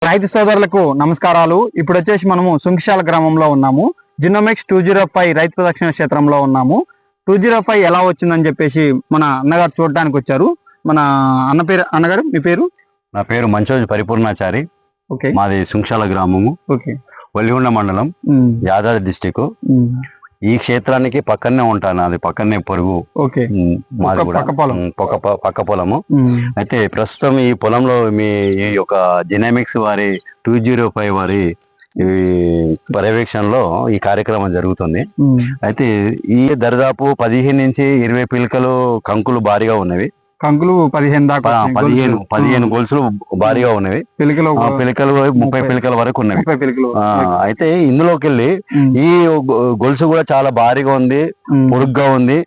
రైతు సోదరులకు నమస్కారాలు. ఇప్పుడు వచ్చేసి మనము సుంకిశాల గ్రామంలో ఉన్నాము. జినోమిక్స్ 205 రైతు ప్రదక్షిణ క్షేత్రంలో ఉన్నాము. 205 ఎలా వచ్చిందని చెప్పేసి మన అన్నగారు చూడడానికి వచ్చారు. మన అన్నగారు మీ పేరు? నా పేరు మంచోజు పరిపూర్ణాచారి. ఓకే, మాది సుంకిశాల గ్రామము. ఓకే, వల్లిగొండ మండలం, యాదాద్రి డిస్టిక్. ఈ క్షేత్రానికి పక్కనే ఉంటాను, అది పక్కనే పొరుగు. ఓకే, మాది కూడా పక్క పొలము. అయితే ప్రస్తుతం ఈ పొలంలో మీ ఈ యొక్క జినోమిక్స్ వారి 205 వారి పర్యవేక్షణలో ఈ కార్యక్రమం జరుగుతుంది. అయితే ఈ దరిదాపు 15 నుంచి 20 పిలకలు కంకులు భారీగా ఉన్నవి. కంకులు 15 దాకా 15 గొలుసులు భారీగా ఉన్నవి. పిలకలు 30 పిలకల వరకు ఉన్నవి. అయితే ఇందులోకి వెళ్ళి ఈ గొలుసు కూడా చాలా భారీగా ఉంది, పొడుగ్గా ఉంది.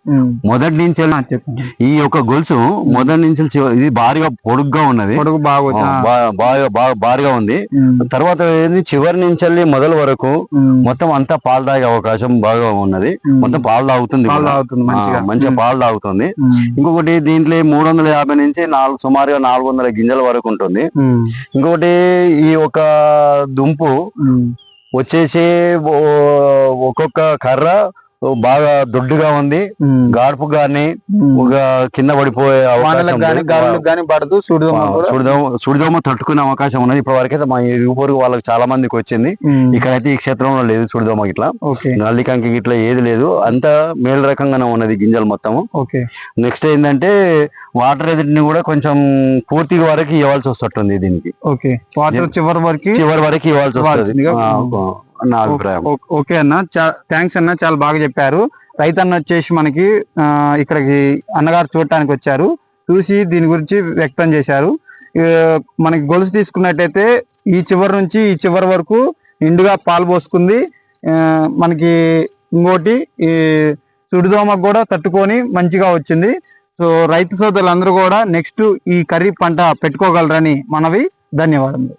మొదటి నుంచి ఈ యొక్క గొలుసు మొదటి నుంచి ఇది భారీగా పొడుగ్గా ఉన్నది, భారీగా ఉంది. తర్వాత చివరి నుంచి వెళ్ళి మొదల వరకు మొత్తం అంతా పాలు తాగే అవకాశం బాగా ఉన్నది. మొత్తం పాలు తాగుతుంది, మంచిగా పాలు తాగుతుంది. ఇంకొకటి దీంట్లో 350 నుంచి సుమారుగా 400 గింజల వరకు ఉంటుంది. ఇంకొకటి ఈ ఒక దుంపు వచ్చేసి ఒక్కొక్క కర్ర బాగా దొడ్డుగా ఉంది. గాడుపు గాని ఒక కింద పడిపోయే సుడిదోమ తట్టుకునే అవకాశం ఉన్నది. ఇప్పటి వరకైతే మా ఇరుపొరుగు వాళ్ళకి చాలా మందికి వచ్చింది. ఇక్కడైతే ఈ క్షేత్రంలో లేదు సుడిదోమ గిట్లా, నల్లికంకి గిట్లా ఏది లేదు. అంతా మేలు రకంగానే ఉన్నది గింజలు మొత్తము. నెక్స్ట్ ఏంటంటే వాటర్ ఎదుటిని కూడా కొంచెం పూర్తిగా వరకు ఇవ్వాల్సి వస్తుంది దీనికి. చివరి వరకు ఇవ్వాల్సి వస్తుంది నా అభిప్రాయం. ఓకే అన్న, థ్యాంక్స్ అన్న, చాలా బాగా చెప్పారు. రైతన్న వచ్చేసి మనకి ఇక్కడికి అన్నగారు చూడటానికి వచ్చారు, చూసి దీని గురించి వ్యక్తం చేశారు. మనకి గొలుసు తీసుకున్నట్టయితే ఈ చివరి నుంచి ఈ చివరి వరకు నిండుగా పాలు పోసుకుంది. మనకి ఇంకోటి ఈ సుడిదోమకు కూడా తట్టుకొని మంచిగా వచ్చింది. సో రైతు సోదరులందరూ కూడా నెక్స్ట్ ఈ ఖరీఫ్ పంట పెట్టుకోగలరని మనవి. ధన్యవాదములు.